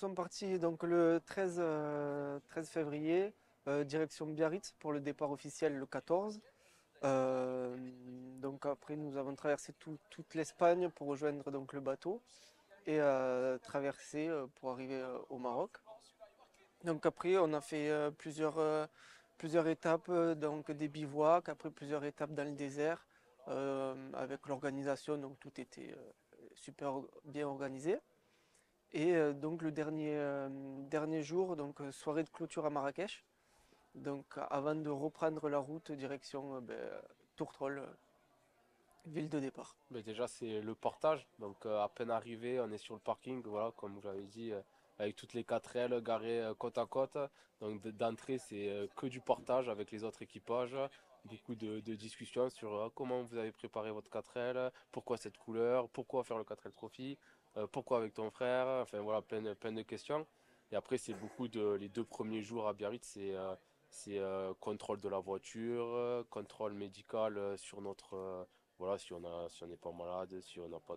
sont partis donc le 13 février, direction Biarritz pour le départ officiel le 14. Euh, donc après, nous avons traversé toute l'Espagne pour rejoindre donc le bateau et traverser pour arriver au Maroc. Donc après, on a fait plusieurs étapes, donc des bivouacs, après plusieurs étapes dans le désert, avec l'organisation, donc tout était super bien organisé. Et donc le dernier jour, donc soirée de clôture à Marrakech, donc avant de reprendre la route direction Tourtrol, ville de départ. Mais déjà, c'est le portage. Donc, à peine arrivé, on est sur le parking, voilà, comme vous l'avez dit, avec toutes les 4L garées côte à côte. Donc, d'entrée, c'est que du portage avec les autres équipages. Beaucoup de discussions sur comment vous avez préparé votre 4L, pourquoi cette couleur, pourquoi faire le 4L Trophy, pourquoi avec ton frère. Enfin, voilà, plein de questions. Et après, c'est beaucoup les 2 premiers jours à Biarritz, c'est contrôle de la voiture, contrôle médical sur voilà, si on n'est pas malade, si on n'a pas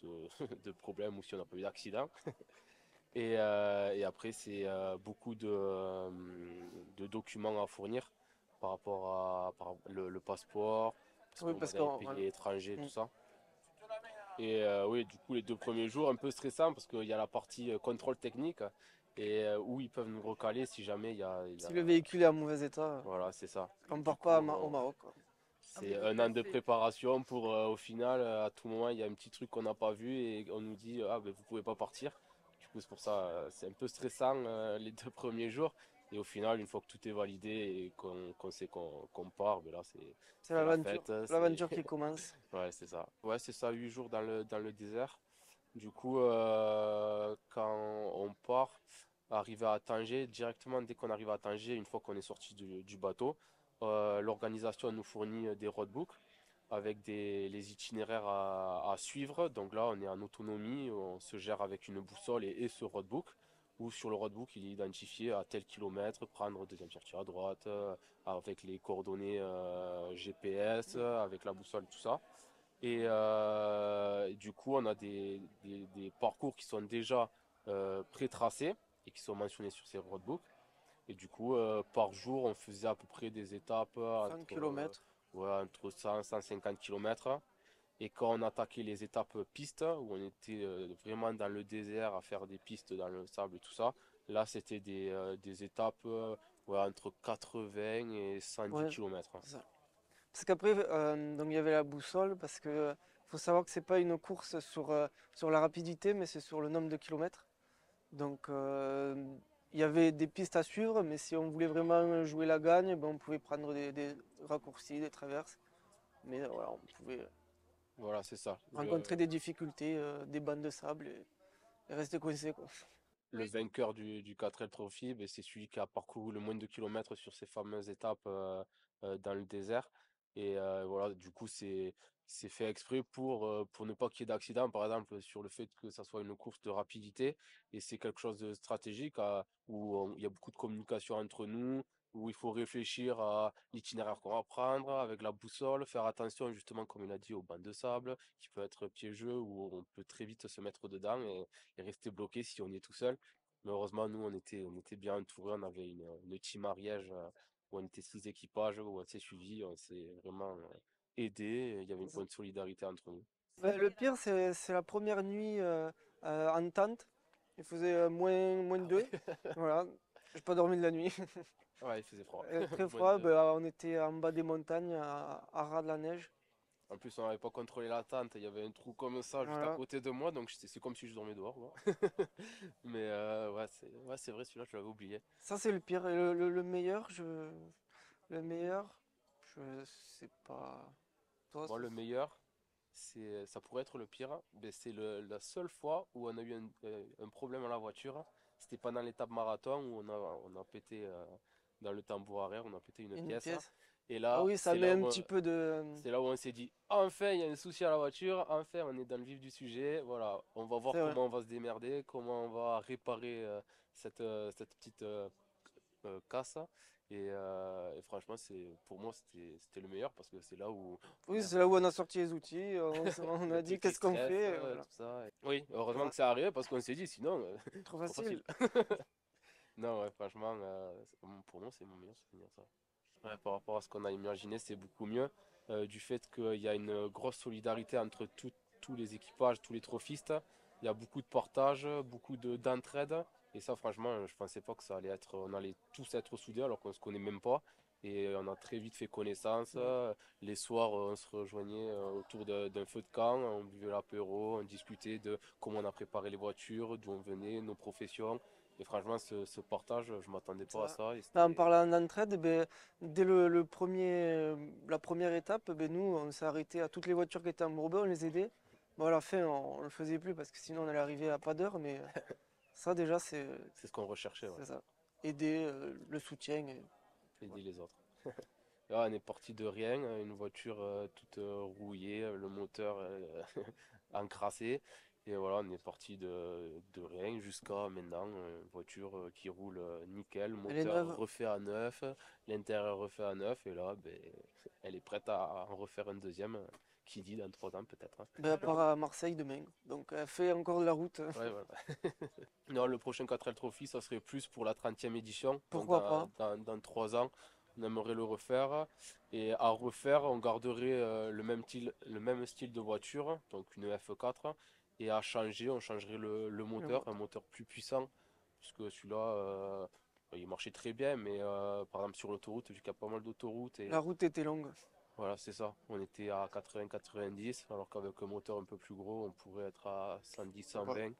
de problème ou si on n'a pas eu d'accident. Et après, c'est beaucoup de documents à fournir par le passeport, parce Oui, qu'on a parce des qu'on pays étrangers, tout mm. ça. Et oui, du coup, les 2 premiers jours, un peu stressant parce qu'il y a la partie contrôle technique et où ils peuvent nous recaler si jamais Si le véhicule est en mauvais état, Voilà, c'est ça. on ne Du part pas coup, au Maroc, quoi. c'est un an de préparation pour au final, à tout moment, il y a un petit truc qu'on n'a pas vu et on nous dit ah ben vous pouvez pas partir. Du coup, c'est pour ça, c'est un peu stressant les 2 premiers jours. Et au final, une fois que tout est validé et qu'on sait qu'on part, ben là C'est c'est la l'aventure, fête, c'est l'aventure qui commence. ouais c'est ça. Ouais c'est ça, 8 jours dans le désert. Du coup, quand on part, arriver à Tanger, directement dès qu'on arrive à Tanger, une fois qu'on est sorti du bateau, l'organisation nous fournit des roadbooks avec les itinéraires à suivre. Donc là, on est en autonomie, on se gère avec une boussole et ce roadbook, où sur le roadbook, il est identifié à tel kilomètre, prendre deuxième sortie à droite, avec les coordonnées GPS, avec la boussole, tout ça. Et du coup, on a des parcours qui sont déjà pré-tracés et qui sont mentionnés sur ces roadbooks. Et du coup, par jour, on faisait à peu près des étapes 100 km. ouais, entre 100 et 150 km. Et quand on attaquait les étapes pistes, où on était vraiment dans le désert à faire des pistes dans le sable et tout ça, là, c'était des étapes ouais, entre 80 et 110 Ouais, km. c'est ça. Parce qu'après, donc il y avait la boussole, parce que faut savoir que c'est pas une course sur la rapidité, mais c'est sur le nombre de kilomètres. Donc il y avait des pistes à suivre, mais si on voulait vraiment jouer la gagne, ben, on pouvait prendre des raccourcis, des traverses. Mais voilà, on pouvait Voilà, c'est ça. rencontrer des difficultés, des bandes de sable et rester coincé, quoi. Le vainqueur du 4L Trophy, ben, c'est celui qui a parcouru le moins de kilomètres sur ces fameuses étapes dans le désert. Et voilà, du coup, c'est fait exprès pour ne pas qu'il y ait d'accident, par exemple, sur le fait que ça soit une course de rapidité. Et c'est quelque chose de stratégique où il y a beaucoup de communication entre nous, où il faut réfléchir à l'itinéraire qu'on va prendre avec la boussole, faire attention justement, comme il a dit, aux bancs de sable, qui peut être piégeux, où on peut très vite se mettre dedans et rester bloqué si on y est tout seul. Mais heureusement, nous, on était bien entourés. On avait une team Ariège où on était 6 équipages, où on s'est suivis, on s'est vraiment aidés. Il y avait une bonne solidarité entre nous. Ben, le pire, c'est la première nuit en tente. Il faisait moins Ah 2. ouais. Voilà, j'ai pas dormi de la nuit. Ouais, il faisait froid. Très Moins froid, de- ben, on était en bas des montagnes, à ras de la neige. En plus, on n'avait pas contrôlé la tente. Il y avait un trou comme ça juste à Voilà. côté de moi. Donc, c'est comme si je dormais dehors, moi. Mais ouais, c'est vrai, celui-là, je l'avais oublié. Ça, c'est le pire. Et le meilleur, le meilleur, je sais pas. Toi, Moi, le meilleur, ça pourrait être le pire, mais c'est la seule fois où on a eu un problème à la voiture. C'était pendant l'étape marathon où on a pété dans le tambour arrière, on a pété une une pièce. pièce. Et Ah là, oui, ça c'est met là un où, petit peu de. c'est là où on s'est dit, enfin, il y a un souci à la voiture, enfin, on est dans le vif du sujet. Voilà, on va voir C'est vrai. comment on va se démerder, comment on va réparer cette petite casse. Et franchement, pour moi, c'était le meilleur parce que c'est là où Oui, merde, c'est là où on a sorti les outils, on le a dit petit qu'est-ce qu'on stress, fait, voilà. tout ça. Oui, heureusement Voilà. que c'est arrivé parce qu'on s'est dit sinon, Trop trop facile. facile. Non, ouais, franchement, pour moi, c'est mon meilleur souvenir, ça. Ouais, par rapport à ce qu'on a imaginé, c'est beaucoup mieux. Du fait qu'il y a une grosse solidarité entre tous les équipages, tous les trophistes. Il y a beaucoup de portage, beaucoup d'entraide. Et ça, franchement, je pensais pas que ça allait être. On allait tous être soudés alors qu'on se connaît même pas. Et on a très vite fait connaissance. Ouais. Les soirs, on se rejoignait autour d'un feu de camp. On buvait l'apéro, on discutait de comment on a préparé les voitures, d'où on venait, nos professions. Et franchement, ce portage, je m'attendais pas à Ça. ça. Et Là, en c'était. parlant d'entraide, eh ben, dès la première étape, eh ben, nous, on s'est arrêté à toutes les voitures qui étaient en embourbées, on les aidait. Bon, à la fin, on le faisait plus parce que sinon on allait arriver à pas d'heure, mais ça déjà, C'est ce qu'on recherchait, ouais. c'est ça. Aider, le soutien. Aider les autres. Là, on est parti de rien, une voiture toute rouillée, le moteur encrassé. Et voilà, on est parti de rien jusqu'à maintenant, une voiture qui roule nickel, Elle est moteur neuve. refait à neuf, l'intérieur refait à neuf. Et là, ben, elle est prête à en refaire un deuxième, qui dit dans 3 ans peut-être, hein. Ben, elle part à Marseille demain. Donc elle fait encore de la route. Ouais, voilà. Non, le prochain 4L Trophy, ça serait plus pour la 30e édition. Donc Pourquoi pas? dans 3 ans, on aimerait le refaire. Et à refaire, on garderait le même style de voiture, donc une F4. Et à changer, on changerait le Le moteur, un moteur. moteur plus puissant. Puisque celui-là, il marchait très bien, mais par exemple sur l'autoroute, vu qu'il y a pas mal d'autoroutes, La et route était longue. voilà, c'est ça. On était à 80-90, alors qu'avec un moteur un peu plus gros, on pourrait être à Voilà. 110-120.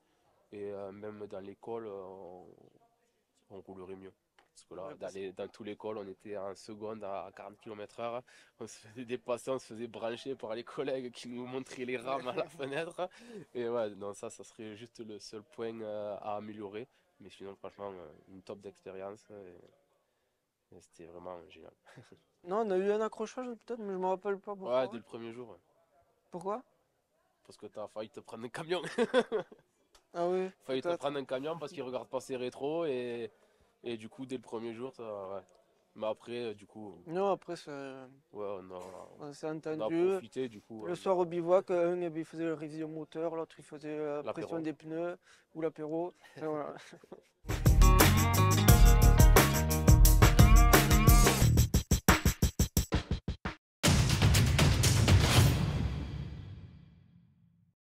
Et même dans l'école, on roulerait mieux. Parce que là, Ouais, parce que dans toute l'école, on était en seconde à 40 km/h. On se faisait dépasser, on se faisait brancher par les collègues qui nous montraient les rames à la fenêtre. Et ouais, non, ça serait juste le seul point à améliorer. Mais sinon, franchement, une top d'expérience. Et c'était vraiment génial. non, on a eu un accrochage peut-être, mais je me rappelle pas Ouais, dès pourquoi. le premier jour, ouais. Pourquoi? Parce que t'as failli te prendre un camion. Ah oui, Failli te peut-être. prendre un camion parce qu'il regarde pas ses rétros. Et du coup, dès le premier jour, ça, ouais. Mais après, du coup, Non, après, ouais, on s'est on a entendu. profité, du coup, Le soir au bivouac, un eh ben, il faisait la révision moteur, l'autre il faisait la pression l'apéro. des pneus ou l'apéro. Enfin, voilà.